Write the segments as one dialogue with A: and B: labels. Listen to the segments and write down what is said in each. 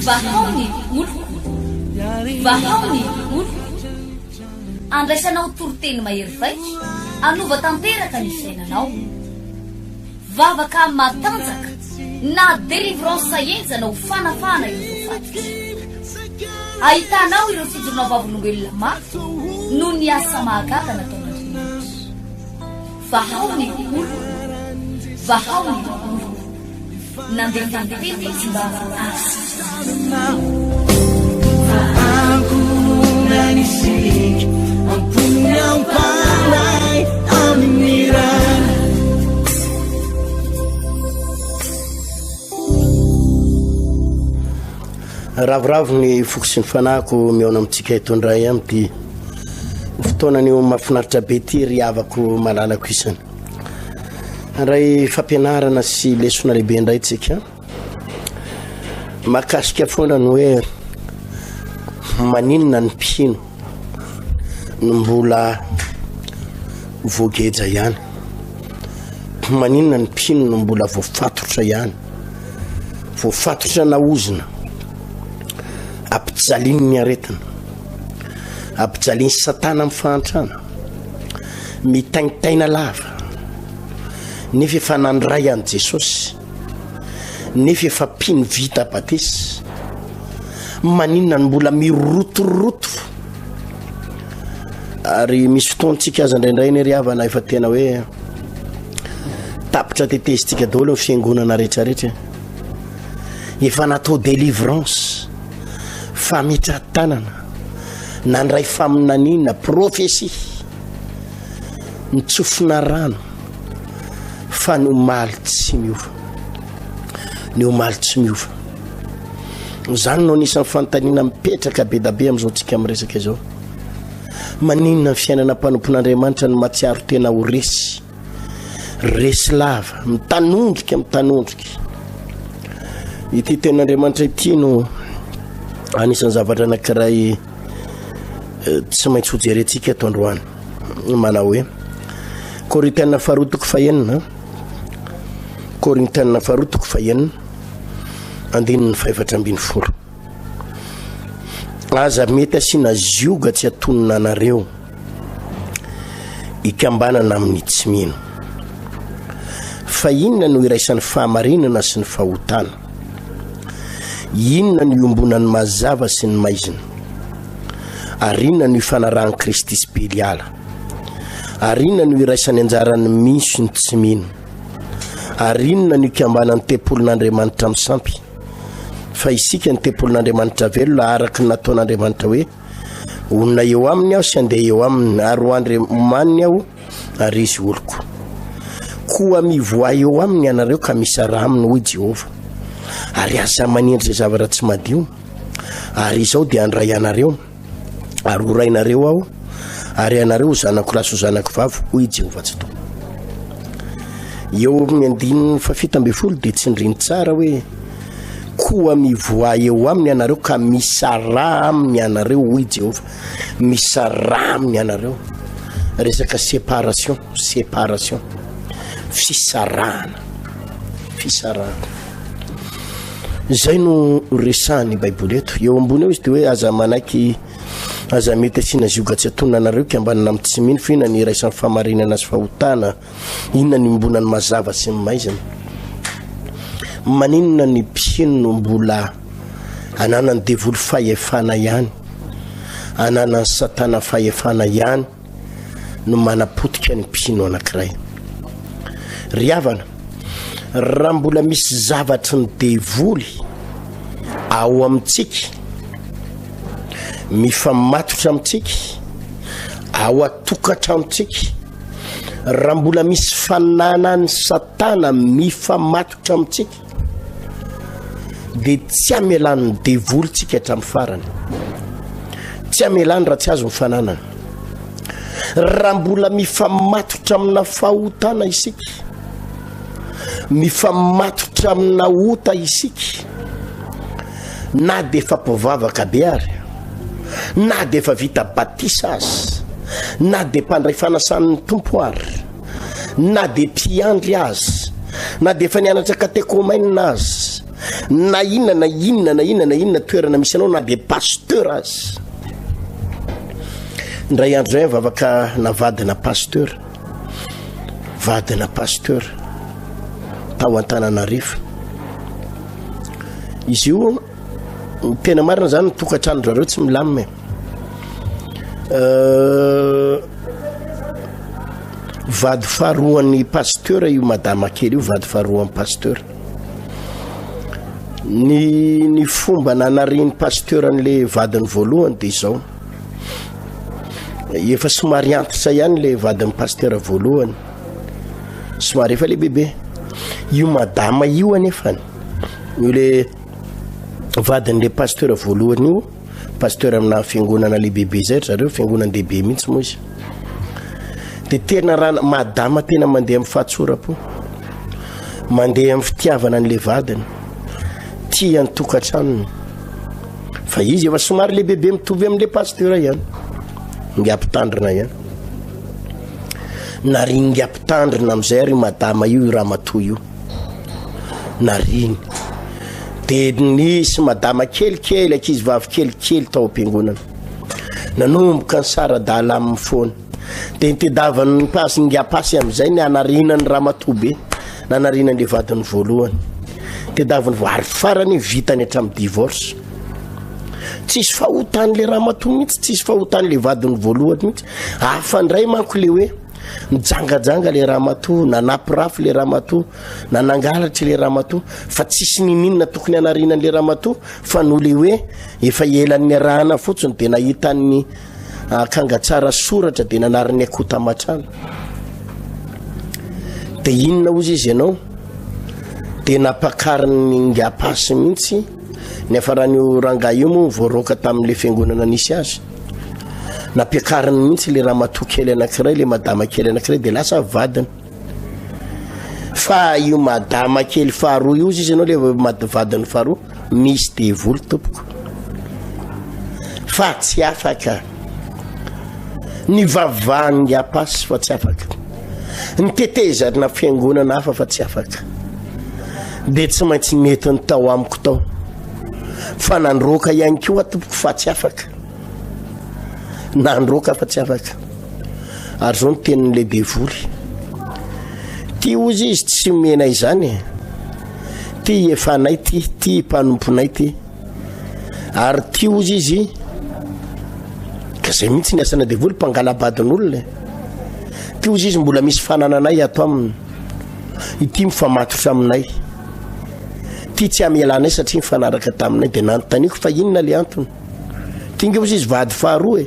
A: vahaony olo vahaony olo andraisanao toroteny mahery vaika anova tanteraka ny fiainanao vavaka matanjaka na délivrance enjana ho fanafana ireo fatika ahitanao ireo fijorona vavolombelona mafy no ny asa mahagaga nataon'Andriamanitra vahaony olo vahaony olo nandeha tantety izy mba
B: Nanisik ang punyang palay aminirana
C: ravoravo ny foko sy ny fanahiko miaona amintsika hitondray amty fotoanany mahafinaritra be ty ry havako malalako isany ray fampianarana sy lesona lehibe indray tsika mahakasika foana ny hoe maninona ny mpino no mbola voageja ihany maninona ny mpino no mbola voafatotra ihany voafatotra na ozina ampijaliny ny aretina ampijaliny satana amin'ny fahantrana mitaintaina lava nefa efa nandray an Jesosy nefa efa mpino vita batesy maninona ny mbola mirotoroto ary misy fotoantsika aza indraindray ny ry havana efa tena hoe tapitra tetezitsika daholo ny fiangonana rehetrarehetra efa natao délivrance fametratanana nandray faminanina profesia nitsofina rano fa ny omaly tsy miova ny omaly tsy miova zany no nisan'ny fanontaniana mipetraka be da be am'izao tsika miresaka izao maninona ny fiainana mpanompon'Andriamanitra no matsiaro tena ho resy lava mitanondrika ity ten'Andriamanitra ity no anisan'ny zavatra anankiray tsy maintsy ho jerentsika eto androany manao hoe Korintiana faharotoko fahenina Korintiana faharotoko fahenina andininy 5:10 aza mety asina zioga tsy atonina anareo ikambanana amin'ny tsy mino fa inona no iraisan'ny fahamarinana sy ny fahotana inona no iombonan'ny mazava sy ny maizina ary inona no ifanarahany Kristy sy Beliala ary inona no iraisan'ny anjarany misy ny tsy mino ary inona no ikambanan'ny tempolon'Andriamanitra misampy fa isika ny tempolon'Andriamanitra velona araka nataon'Andriamanitra hoe onona eo aminy aho sy andeha eo aminy ary ho Andriamaniny aho ary izy oloko koa mivoa eo aminy anareo ka misara aminy hoy Jehova ary asa manindry zavatra tsy madio ary izao dia andray anareo ary horainareo aho ary anareo zanako laso zanako vavo hoy Jehova tsy to eo amin'ny andininy 7:10 dia tsindriny tsara hoe koa mivoa eo aminy anareo ka misara aminy anareo hoy Jehova misara aminy anareo resaka séparation fisarana zay no resahany Baiboly eto eo ambony eo izy dia hoe aza manaiky aza mety asina zioga tsy atonina anareo kambanana amin'ny tsy mino fa inona ny iraisan'ny fahamarinana sy fahotana inona ny mimbonany mazava sy ny maizina maninona ny mpino no mbola ananany devoly fahefana ihany ananany satana fahefana ihany no manapotika ny mpino anankiray ry havana raha mbola misy zavatry ny devoly ao amintsika mifamatotra amintsika ao atokatra amintsika raha mbola misy fananany satana mifamatotra amintsika dia tsy amelany devoly tsika hatramin'ny farany tsy amelany raha tsy azo mifananana raha mbola mifamatotra amina fahotana isika mifamatotra amina ota isika na dia efa mpovavaka be ary na dia efa vita batisa azy na dia mpandray fanasan'ny tompo ary na dia mpiandry azy na de efa nianatra katekomainina azy na inona toerana misy anao na de pasteur azy. Ndray andro zay vavaka navadina pasteur tao Antananarivo. Izy io tena marina zany tokatrano zareo tsy milamina. Vady faharoan'ny pasteur io madama kely io, vady faharoan'ny pasteur. Ny fomba nanarian'ny pasteur an'le vadiny voalohany de izao. Efa somary antitra ihany le vadiny pasteur voalohany. Somary efa le bebe. Io madama io anefany. Io le vadin'le pasteur voalohany io, pasteur amina fiangonana le bebe zay zareo, fiangonana lehibe mihitsy moa izy. De tena rana madama tena mandeha amin'ny fahatsorako, mandeha amin'ny fitiavana an'le vadiny, tia ny tokantranony. Fa izy efa somary le bebe mitovy amin'le pasteur ihany, ngiampitandrina ihany. Nariny ngiampitandrina am'izay ry madama io ramatoa io, nariny. De nisy madama kelikely, ankizy vavy kelikely tao am-piangonana, nanomboka ny saradala amin'ny foana. De nitedavany pasy ngiapasy am'izay ny anarinany ramatoa be, nanarinany le vadiny voalohany. Tedavany vary farany vitany hatramin'ny divorce. Tsisy fahotan'le ramatoa mihitsy, tsisy fahotan'le vadiny voalohany mihitsy. Afandray manko le hoe nijangajanga le ramatoa, nanapirafy le ramatoa, nanangalatra le ramatoa, fa tsisy ninina tokony anarinan'le ramatoa, fa no le hoe efa elan'ny arahana fotsiny de nahitany kangatsara soratra de nanariny akota matrano. De inona ozy izy ianao? De napakariny ngiapasy mihitsy nefa raha nio rangahy io moa voaroka tamin'le fiangonana nisy azy. Napiakariny mihitsy le ramatoa kely anankiray, le madama kely anankiray, de lasa vadiny. Fa io madama kely faharoa io izy ianao le vadiny faharoa misy devoly tompoko. Fa tsy afaka. Ny vavahany ngiapasy fa tsy afaka. Ny tetezana fiangonana hafa fa tsy afaka. De tsy maintsy mety ny tao amiko tao. Fa nandroka ihany koa tompoko fa tsy afaka. Nandroka fa tsy afaka. Ary zao ny tenin'le devoly. Ty ozy izy tsy menay izany. Ty efanay ty mpanomponay ty. Ary ty ozy izy ka zay mihitsy ny asana devoly mpangalabadin'olona. Ty ozy izy mbola misy fanananay ato aminy. Ity mifamatotra aminay. Ty tsy amelanay satria mifanaraka taminay de nanotaniko fa inona le antony. Ty nge ozy izy vady faharoa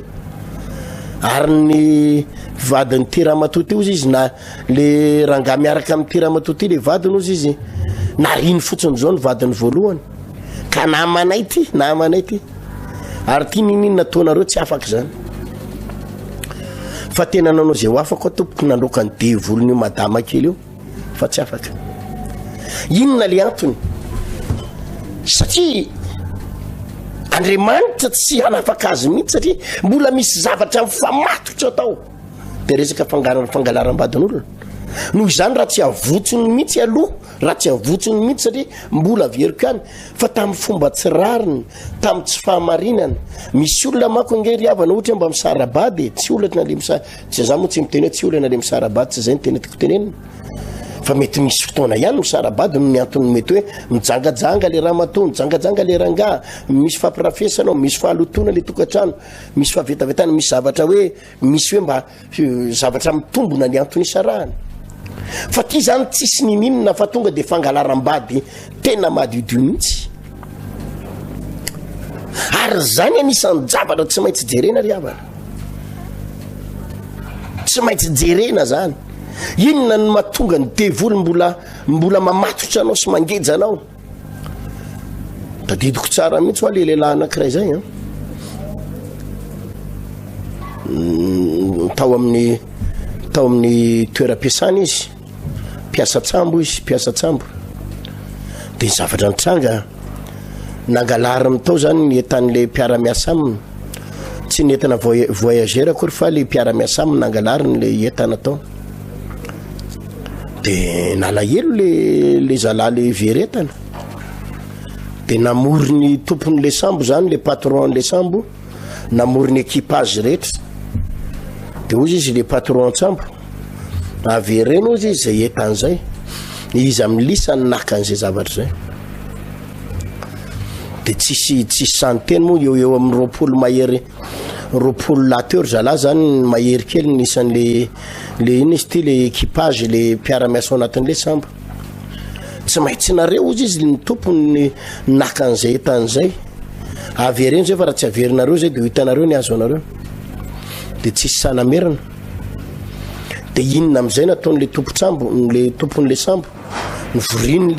C: Ary ny vadiny ty ramatoa ty ozy izy na le rangahy miaraka amin'ny ty ramatoa ty le vadiny ozy izy nariny fotsiny zao ny vadiny voalohany. Ka namanay ty. Ary ty ninina taonareo tsy afaka zany. Fa tena nanao zay ho afaka tompoko nandroka ny devolon'io madama kely io fa tsy afaka. Inona le antony? Satria Andriamanitra tsy hanafaka azy mihitsy satria mbola misy zavatra mifamatotra tao. De resaka fangalaram-badin'olona. Noho izany raha tsy avotsony mihitsy aloha, raha tsy avotsony mihitsy satria mbola veriko ihany. Fa tamin'ny fomba tsy rariny, tamin'ny tsy fahamarinana, misy olona manko ngery havana ohatra mba misarabady, tsy olatra na le tsy za moa tsy miteny tsy olana le misarabady, tsy zay ny tena tiako tenenina. Fa mety misy fotoana ihany misarabady no miantony mety hoe mijangajanga le ramatoa, mijangajanga le rangahy, misy fampirafesana, misy fahalotona le tokatrano, misy fahavetavetana, misy zavatra hoe misy hoe mba zavatra mitombona ny antony isarahany. Fa ty zany tsisy ninina fa tonga de fangalaram-bady tena madiodio mihitsy. Ary zany anisan'ny zavatra tsy maintsy jerena ry havana. Tsy maintsy jerena zany. Inona ny mahatonga ny devoly mbola mamatotra anao sy mangeja anao. Tadidiko tsara mihitsy ho le lehilahy anankiray zay tao amin'ny toeram-piasana izy, piasa tsambo. De zavatra nitranga nangalariny tao zany ny etan'le mpiara-miasa aminy. Tsy ny entana voyageur akory fa le mpiara-miasa aminy nangalariny le entana tao. de nalahelo le zala le veretana de namory ny tompon'le sambo zany le patron'le sambo namory ny équipage rehetra de ozy izy le patron an-tsambo avereno ozy izy zay entan'izay izy amin'ny lisany naka an'izay zavatra zay de tsisy santeny moa eo amin'ny roapolo mahery roapolo lateur zala zany mahery kely nisan'le iny izy ty le équipage le mpiara-miasa ao anatin'le sambo tsy maintsy nareo ozy izy ny tompony naka an'izay entan'izay avereno zay fa raha tsy averinareo zay de hitanareo ny azo anareo de tsisy sanamerana de inona am'izay nataon'le tompo-tsambo le tompon'le sambo nivoriny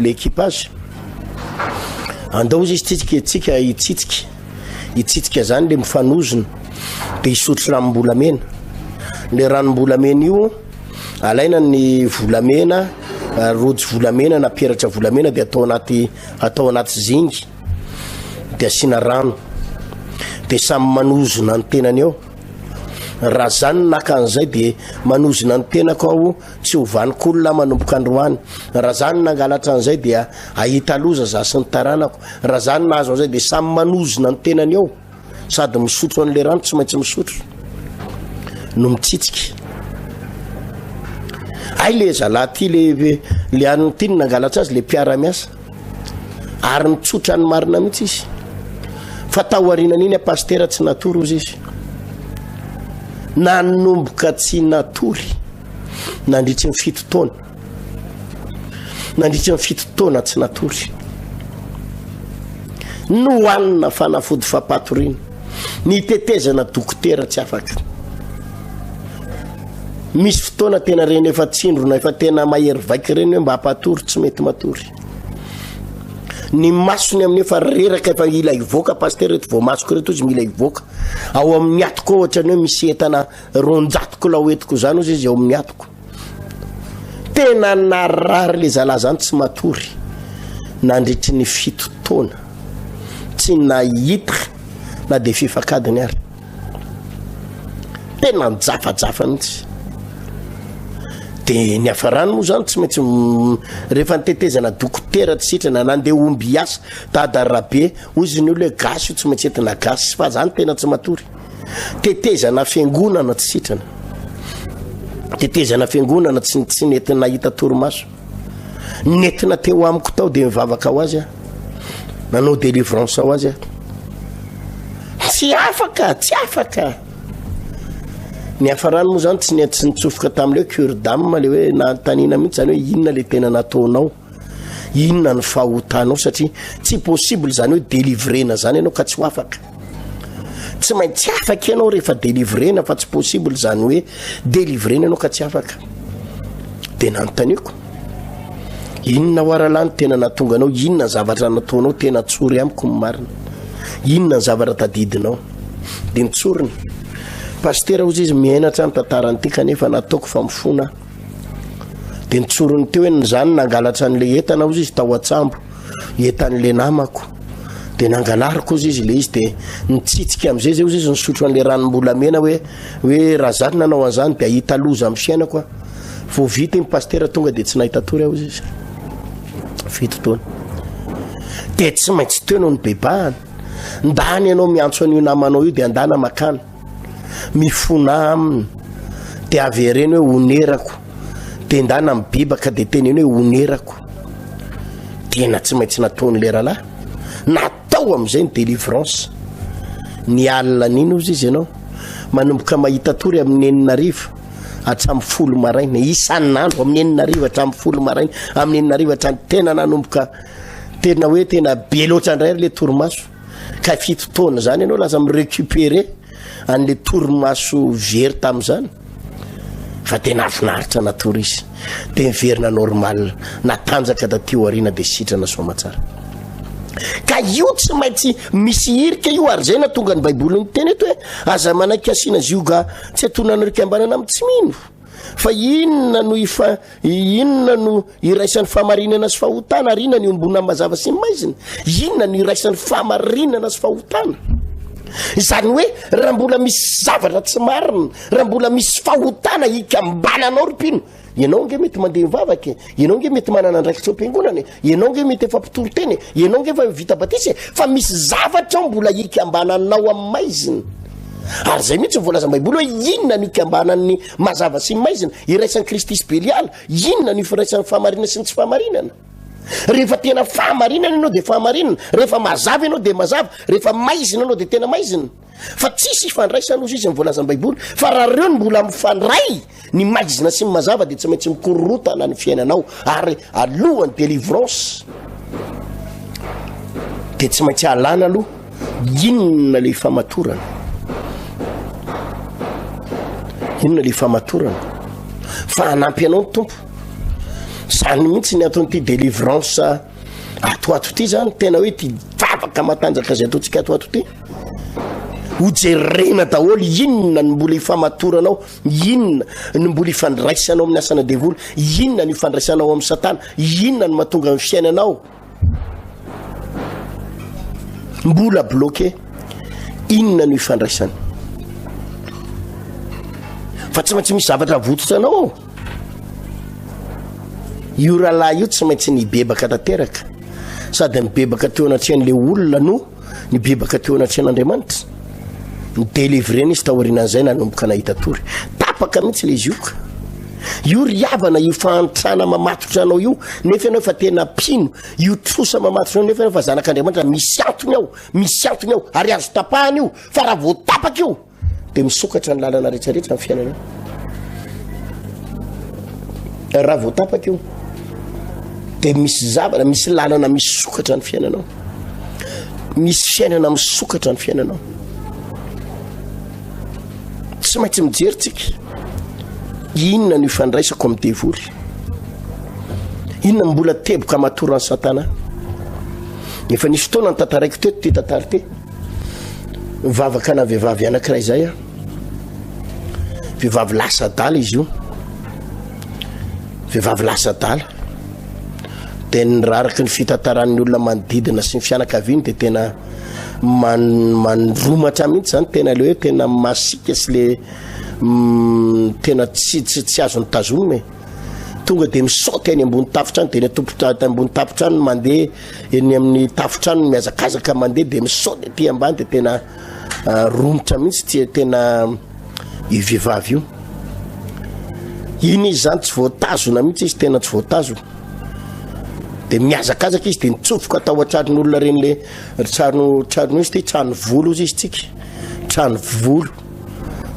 C: le équipage andao izy tsitsika itsitsika zany le mifanozona de isotro ranom-bolamena le ranom-bolamena io alaina ny volamena rojo volamena na peratra volamena de atao anaty zingy de asina rano de samy manozona ny tenany eo raha zany naka an'izay de manozona ny tenako ao tsy hovanik'olona manomboka androany raha zany nangalatra an'izay dia ahita loza za sy ny taranako raha zany nahazo an'izay de samy manozona ny tenany eo sady misotro an'le rano tsy maintsy misotro no mitsitsika ay le zala ty le an'ny ty ny nangalatra azy le mpiara-miasa ary mitsotra ny marina mihitsy izy fa tahoarinan'iny apastera tsy natory ozy izy nanomboka tsy natory nandritry ny fito taona tsy natory nohanina fanafody fampatorina nitetezana dokotera tsy afaka misy fotoana tena reny efa tsindrona efa tena mahery vaiky reny hoe mba hampatory tsy mety matory ny masony amin'ny efa reraka efa ila ivoaka paster reto vao masoko reto izy mila ivoaka ao amin'ny atoko ohatra ny hoe misy entana ronjatoko la hoetiko zany ozy izy ao amin'ny atoko tena narary le zala zany tsy matory nandritry ny 7 taona tsy nahita na de fifakadiny ary tena njafajafa mihitsy de ny afarano moa zany tsy maintsy rehefa nitetezana dokotera tsy sitrana nandeha omby asa tadarabe ozy ny olo hoe gasy io tsy maintsy entina gasy fa zany tena tsy matory tetezana fiangonana tsy sitrana tetezana fiangonana tsy nentina nahita torimaso nentina teo amiko tao de mivavaka ho azy nanao délivrance ho azy tsy afaka ny afarano moa zany tsy nitsofoka tam'le hoe cure d'âme le hoe natanina mihitsy zany hoe inona le tena nataonao inona ny fahotanao satria tsy possible zany hoe délivrena zany ianao ka tsy ho afaka tsy maintsy afaka ianao rehefa délivrena fa tsy possible zany hoe délivrena ianao ka tsy afaka de nanotaniko inona hoaralany tena natonga anao inona zavatra nataonao tena tsory amiko ny marina inona ny zavatra tadidinao de nitsoriny paster ozy izy miainatra ny tantarany ty kanefa nataoko fa mifona de nitsorony teo hoe zany nangalatra an'le entana ozy izy tao atsambo entan'le namako de nangalariko ozy izy le izy de nitsitsika am'izay zay ozy izy nisotro an'le ranom-bolamena hoe raha zany nanao an'izany de ahita loza amin'ny fiainako vao vita iny paster tonga de tsy nahita tory aho izy izy 7 taona de tsy maintsy teo anao ny bebahany ndany ianao miantso an'io namanao io de andana makana mifona aminy de avereny hoe onerako de ndana mibebaka de teneny hoe onerako tena tsy maintsy nataony le rahalahy natao am'izay ny délivrance ny alina niny ozy izy ianao manomboka mahita tory amin'ny 9 hatramy 10 maraina isan'andro amin'ny 9 hatramy 10 maraina amin'ny 9 hatrany tena nanomboka tena hoe tena be loatra indray le torimaso ka 7 taona zany ianao lasa mirécupérer an'le torimaso very tam'izany fa tena afinaritra natory izy de miverina normal natanjaka taty arina de sitrana soamatsara ka io tsy maintsy misy irika io ary zay na tonga ny baiboly nyteny eto hoe aza manaiky asina zioga tsy atonanarika ambanana amin'ny tsy mino fa inona no iraisan'ny famarinana sy fahotana ary inona ny ombona mazava sy maizina inona no iraisan'ny famarinana sy fahotana zany hoe raha mbola misy zavatra tsy marina raha mbola misy fahotana hika mbananao rypino ianao nge mety mandeha mivavaka ianao nge mety manana ndraiky tsy am-piangonana ianao nge mety efa mpitoro teny ianao nge efa vita batisy fa misy zavatra ao mbola ikambananao amin'ny maizina ary zay mihitsy voalaza baiboly hoe inona ny ikambanan'ny mazava sy maizina iraisan'ny Kristy sy Beliala inona ny firaisan'ny fahamarinana sy ny tsy fahamarinana rehefa tena fahamarinana ianao de fahamarinana rehefa mazava ianao de mazava rehefa maizina anao de tena maizina fa tsisy ifandraisana ozy izy voalaza baiboly fa raha reo ny mbola mifandray ny maizina sy ny mazava de tsy maintsy mikorotana ny fiainanao ary alohan'ny délivrance de tsy maintsy alana aloha inona le famatorana inona le famatorana fa anampy anao ny tompo zany mihitsy ny ataon'ity délivrance atoato ty zany tena hoe ty vavaka matanjaka zay ataontsika atoato ty hojerena daholo inona ny mbola ifamatoranao inona ny mbola ifandraisanao amin'ny asana devoly inona ny ifandraisanao amin'ny satana inona ny mahatonga amin'ny fiainanao mbola bloqué inona ny ifandraisana fa tsy maintsy misy zavatra vototranao ao io rahalahy io tsy maintsy nibebaka tanteraka sady nibebaka teo anatrehan'le olona no nibebaka teo anatrehan'Andriamanitra ny délivrena izy taorianan'izay nanomboka nahita tory tapaka mihitsy le izy io ka io riavana io fahantrana mamatotra anao io nefa ianao efa tena pino io trosa mamatotra anao nefa ianao fa zanak'Andriamanitra misy antony ao ary azo tapahany io fa raha vao tapaka io de misokatra ny lalana rehetrarehetra amin'ny fiainanao raha vao tapaka io de misy zavatra misy lalana misokatra ny fiainanao misy fiainana misokatra ny fiainanao tsy maintsy mijery tsika inona ny ifandraisako amin'ny devoly inona mbola teboka matoran'ny satana efa nisy fotoana ny tantaraiky teto ty tantary ty mivavaka na vehivavy anankiray zay vehivavy lasa adala izy io vehivavy lasa adala de niraraky ny fitantaran'ny olona manodidina sy ny fianakaviany de tena mandromatra mihitsy zany tena le hoe tena masika sy le tena tsy azony tazominy tonga de misaoty any ambony tafotrano de ny tompotra ambony tafotrano mandeha eny amin'ny tafotrano miazakazaka mandeha de misaoty aty ambany de tena romotra mihitsy tsy tena ivehivavy io iny izy zany tsy voatazona mihitsy izy tena tsy voatazona de miazakazaka izy de nitsofoka atao atrarin'olona reny le trano izy ty trano volo izy tsika trano volo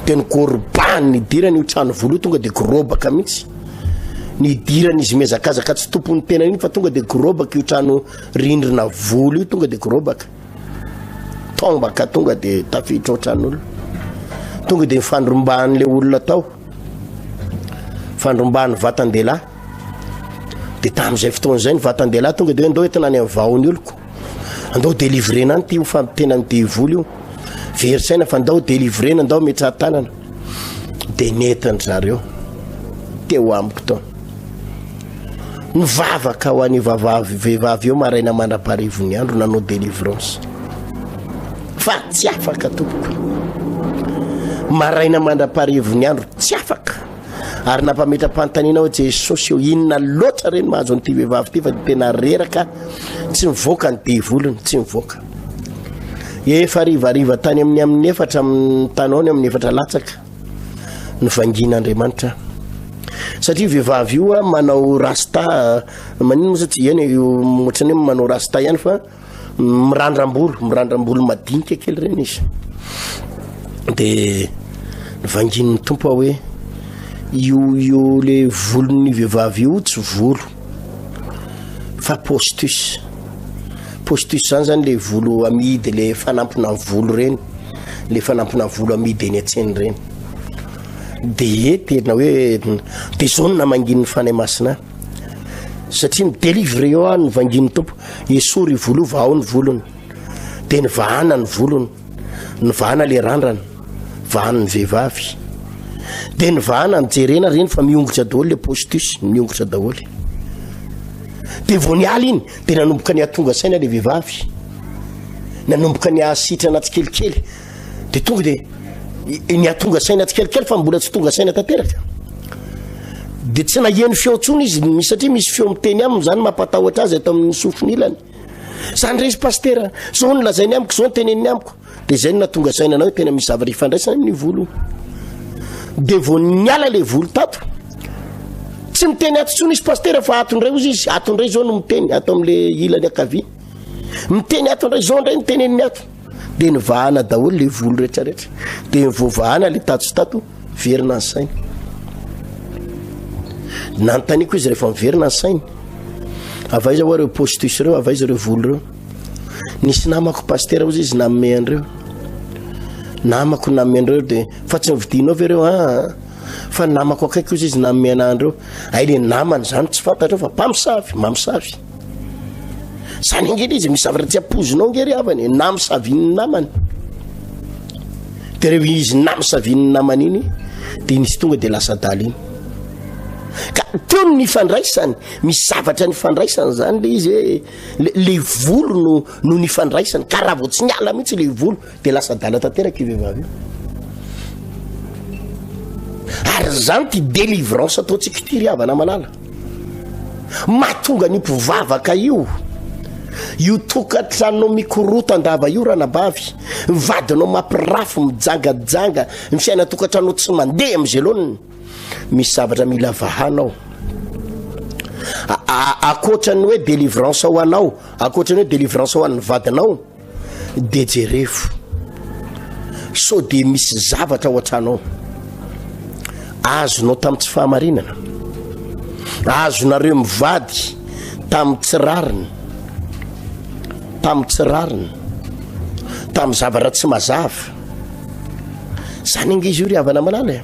C: de ny gorbany nidirany io trano volo io tonga de gorobaka mihitsy nidirany izy miazakazaka tsy tompony tena iny fa tonga de gorobaka io trano rindrina volo io tonga de gorobaka tombaka tonga de tafiditra ao tranon'olona tonga de mifandrombahan'le olona tao fandrombahany vatan-dehilahy de tam'izay fotoan'izay ny vatan-dehilahy tonga de hoe andao entina any amin'ny vahony oloko andao délivrena any ty io fa tena midevoly io verisaina fa andao délivrena andao metra tanana de netany zareo teo amiko tao nivavaka ho any vehivavy eo maraina mandra-parivony andro nanao délivrance fa tsy afaka tompoko maraina mandra-parivony andro tsy afaka ary nampametra-panontaniana hoe Jesosy io inona loatra reny mahazo an'ity vehivavy ty fa tena reraka tsy mivoaka ny devolony tsy mivoaka efa rivariva tany amin'ny efatra tanao ny amin'ny efatra latsaka ny vangin'Andriamanitra satria vehivavy io manao rasta manino moa satria eny ohatrany hoe manao rasta ihany fa mirandram-bolo madinika kely reny izy de ny vangin'ny tompo hoe io le volon'ny vehivavy io tsy volo fa postus zany le volo amidy le fanampona volo reny le fanampona volo amidy eny atseny reny de tena hoe de zao na mangin'ny fanay masina satria ny délivre eo ny vangin'ny tompo esory volo vao ny volony de ny vahana ny volony ny vahana le randrana vahana ny vehivavy de ny vahana nijerena reny fa miongotra daholo le postus miongotra daholo de vao nialy iny de nanomboka ny atonga saina le vehivavy nanomboka ny asitra anaty kelikely de tonga de ny atonga saina aty kelikely fa mbola tsy tonga saina tanteraka de tsy naheno feotsony izy satria misy feo miteny aminy zany mampatahotra azy atao amin'ny sofinilany zany resy pastera zao ny lazainy amiko zao ny teneniny amiko de zay no natonga saina anao tena misy zavatra ifandraisana amin'ny volo de vo niala le volo tato tsy miteny ato tsony izy pastera fa atondray ozy izy atondray zao no miteny ato am'le ilany akavy miteny atondray zao ndray niteneniny ato de nivahana daholo le volo rehetrarehetra de nivovahana le tato sy tato verina ny sainy nanontaniko izy rehefa miverina ny sainy avaiza ho reo postus reo avaiza reo volo reo nisy namako pastera ozy izy namome andreo namako namome andreo de fa tsy nividinao ve reo fa namako akaiky ozy izy namome anandreo ay le namany zany tsy fantatreo fa mamosavy zany ingely izy misy zavatra tsy apozinao ngery avany namosaviny namany de reo izy namosaviny namany iny de nisy tonga de lasa daly iny ka teo ny fandraisany misy zavatra ny fandraisany zany le izy le volo no ny fandraisany ka raha vao tsy niala mihitsy le volo de lasa dala tanteraka ivehivavy io ary zany ty délivrance ataontsika ty ry havana malala mahatonga ny mpivavaka io tokatranao mikorotandava io ranabavy vadinao mampirafo mijangadjanga ny fiaina tokatranao tsy mandeha am'izay loniny misy zavatra mila vahanao akoatrany hoe délivrance ho anao akoatrany hoe délivrance ho an'ny vadinao de jerefo so de misy zavatra ao antranao azonao tamin'ny tsy fahamarinana azonareo mivady tamin'ny tsirariny tamin'ny zavatra tsy mazava zany inge izy io ry havana malala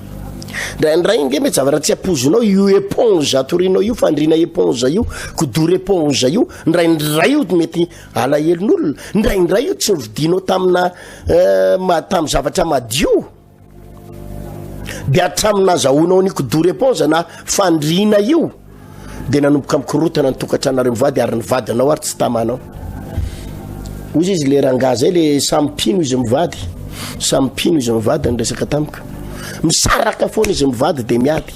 C: ndray inge mety zavatra tsy apozinao io éponge atorinao io fandrina éponge io kodory éponge io ndraindray io mety alahelon'olona ndraindray io tsy nividinao tamina tamin'ny zavatra madio de atraminazahoanao ny kodory éponge na fandrina io de nanomboka mikorotana ny tokatranareo mivady ary nivadinao ary tsy tamanao ozy izy le ranga zay le sampino izy mivady ny resaka tamika misaraka foana izy mivady de miady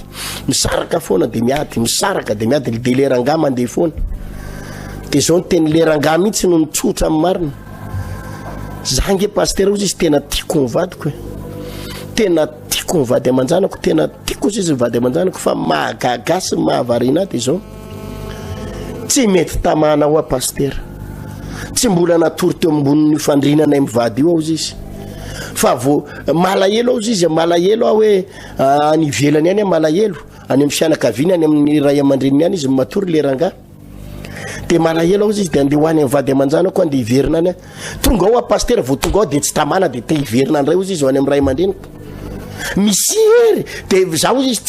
C: misaraka foana de miady misaraka de miady de le ranga mandeha foana de zao ny teny le ranga mihitsy no nitsotra amin'ny marina zange pastera ozy izy tena tiako mivadiko tena tiako mivady amanjanako tena tiako ozy izy mivady amanjanako fa mahagagasy mahavarina de zao tsy mety tamana ho a pastera tsy mbola natory teo amboniny fandrinanay mivady io aozy izy fa vo malahelo aozy izy malahelo aho hoe any ivelany any malahelo any amin'ny fianakaviany any amin'ny ray aman-dreniny any izy matory le ranga de malahelo aozy izy de andeha hoany mivady amanjanako andeha iverina any tonga ao a pastera vo tonga ao de tsy tamana de te iverina andray ozy izy ho any amin'ny ray aman-dreniko misy hery de za ozy izy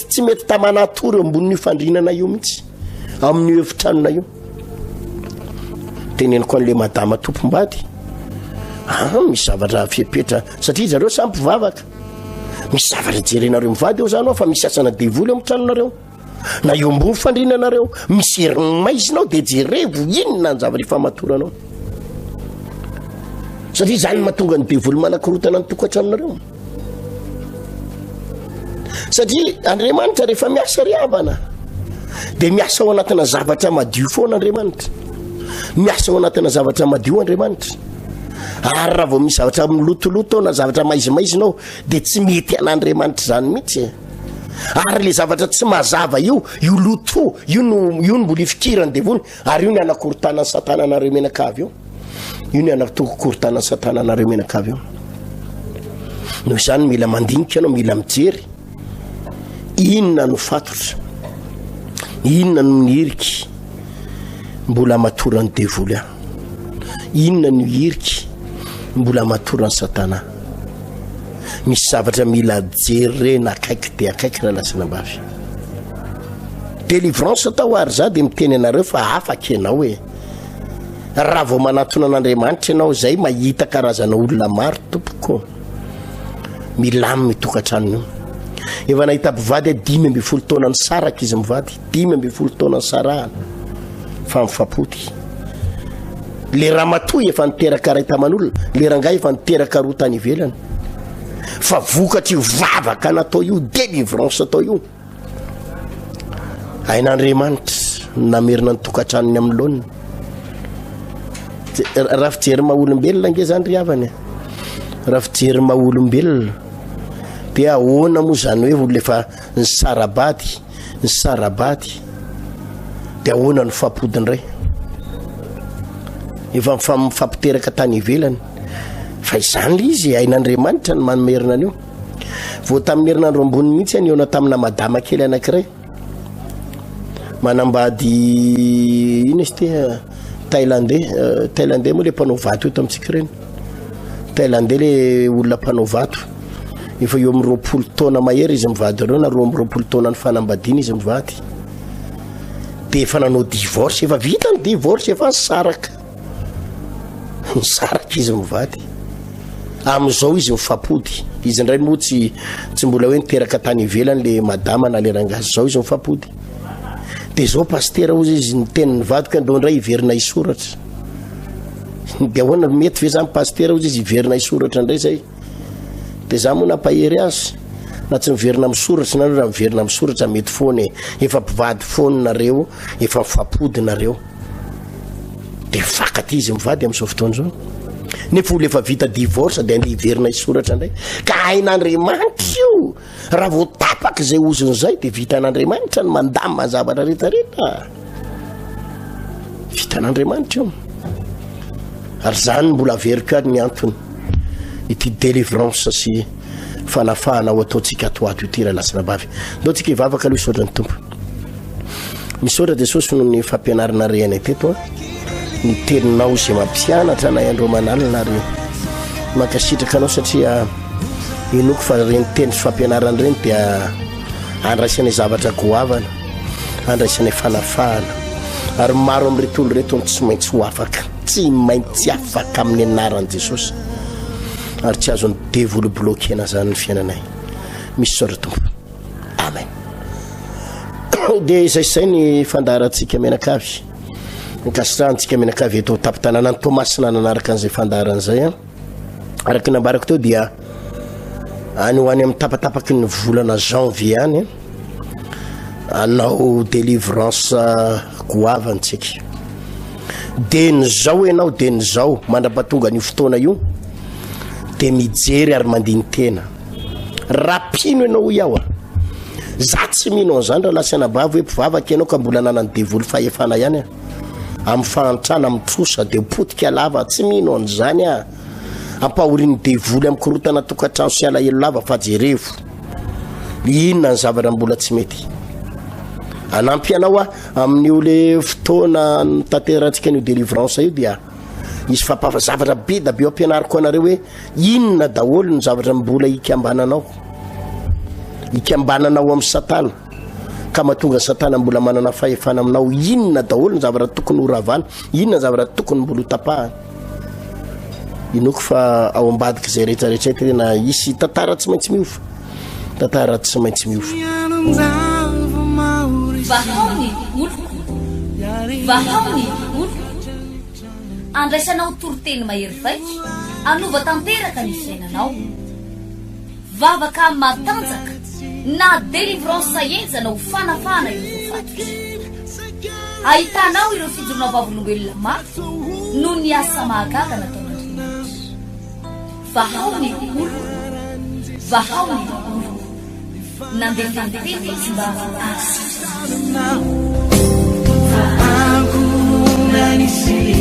C: tsy mety tamana atory eo amboniny fandrinana io mihitsy amin'ny efitranona io teneniko an'le madama tompombady misy zavatra fiepetra satria zareo sampy vavaka misy zavatra jerenareo mivady eo zany ao fa misy asana devoly eo mitranonareo na eo ambony fandrinanareo misy heriny maizinao de jerevo inona ny zavatra ifamatoranao satria zany mahatonga ny devoly manakorotana ny tokatranonareo satria Andriamanitra rehefa miasa ry havana de miasa ao anatina zavatra madio foana Andriamanitra miasa ao anatina zavatra madio Andriamanitra ary raha vao misy zavatra milotoloto ao na zavatra maizimaizinao de tsy mety an'Andriamanitra zany mihitsy ary le zavatra tsy mazava io loto io no mbola ifikirany devony ary io ny anakorotana ny satana anareo menakavy io anakorotana ny satana anareo menakavy io noho izany mila mandinika anao mila mijery inona no fatotra inona no mihiriky mbola matorany devoly inona no hiriky mbola matorany satana misy zavatra mila jerena akaiky de akaiky raha lasana mbavy délivrance tao ary za de miteny anareo fa afaka ianao raha vao manatona an'Andriamanitra ianao zay mahita karazana olona maro tompoko milamy tokatrano io efa nahita mpivady 10 taona ny saraka izy mivady 10 taona ny sarahana fa mifapoty le ramatoy efa niteraka ray taman'olona le rangay efa niteraka roa tany ivelany fa vokatra io vavaka natao io délivrance atao io ain'Andriamanitra namerina ny tokantranony amin'ny laoniny. Raha fijery maha olombelona nge zany ry havany, raha fijery maha olombelona dia ahoana moa zany hoe olona efa ny sarabady dia ahoana ny fampodiny ray efa mifampiteraka tany ivelany. Fa izany le izy ain'Andriamanitra ny manomerina an'io. Vao tamin'ny herinandro ambony mihitsy any eo tamina madama kely anankiray manambady ino izy tia Thailandais moa le mpanao vato eto amintsika reny. Thailandais le olona mpanao vato efa eo amin'ny 20 taona mahery izy mivady reo na 20 taona ny fanambadiana izy mivady. Dia efa nanao divorce, efa vita ny divorce, efa nisaraka izy mivady. Amin'izao izy mifampody. Izy ndray moa tsy mbola hoe niteraka tany ivelany le madama na le rangazy, zao izy mifampody. Dia zao pastera ozy izy niteniny vadoka ndao ndray iverina isoratra. Dia ahoana mety ve zany pastera ozy izy iverina isoratra ndray zay. Dia za moa nampahery azy na tsy miverina misoratra na raha miverina misoratra mety foana efa mpivady foana nareo, efa mifampody nareo. Dia fakatry izy mivady amin'izao fotoana zao. Nefa olo efa vita divorce dia andeha iverina isoratra ndray. Ka ain'Andriamanitra io, raha vao tapaka izay ozony zay dia vitan'Andriamanitra ny mandamina zavatra rehetrarehetra. Vitan'Andriamanitra io. Ary zany mbola averiko ny antony ity délivrance sy fanafahana ho ataontsika atoato ity raha lasina bavy. Ndao tsika hivavaka aloha isaotra ny tompo. Misaotra dia Jesosy noho ny fampianarana reny teto ny teninao izay mampianatra na andro manalina ary mankasitraka anao satria enoko fa reny teny sy fampianarana reny dia andraisan'ny zavatra goavana, andraisan'ny fanafahana. Ary maro amin'ireto olo reto tsy maintsy ho afaka, tsy maintsy afaka amin'ny anaran'i Jesosy. Ary tsy azony devoly blokena zany ny fiainanay. Misy saotra tompo. Amen. Dia izay ny fandaharantsika menakavy. Nkasitrahantsika menakavy eto tapitanana ny Tomasina nanaraka an'izay fandaharan'izay. Araka nambarako teo dia any ho any amin'ny tapatapaky ny volana janvier any anao délivrance goavantsika. Dia nizao ianao dia nizao mandrapatonga ny fotoana io dia mijery ary mandiny tena. Rapino ianao iaho za tsy mino an'izany raha lasa anabavy hoe mpivavaka ianao ka mbola nanany devoly fahefana ihany amin'ny fahantrana amin'ny trosa dia potika lava, tsy mino an'izany ampahoriny devoly amin'ny korotana tokantrano sy alahelo lava fa jerevo inona ny zavatra mbola tsy mety. Anampy anao amin'ny ole fotoana tanterantsika ny délivrance io dia isy zavatra be da be ampianariko anareo hoe inona daholo ny zavatra mbola ikambananao amin'ny Satana ka mahatonga Satana mbola manana fahefana aminao. Inona daholo ny zavatra tokony horavana, inona ny zavatra tokony mbola hotapahana. Inoko fa ao ambadika izay rehetrarehetra tena isy tantara tsy maintsy miova, tantara tsy maintsy miova.
A: Vahaony olo andraisanao toroteny mahery vaika, anova tanteraka ny fiainanao, vavaka matanjaka na délivrance enjana ho fanafana io fatotra. Ahitanao ireo fijorona vavolombelona mafy no ny asa mahagaga nataon'Andriamanitra. Vahaony olo nandefandefety sy mba
B: Aku nanisi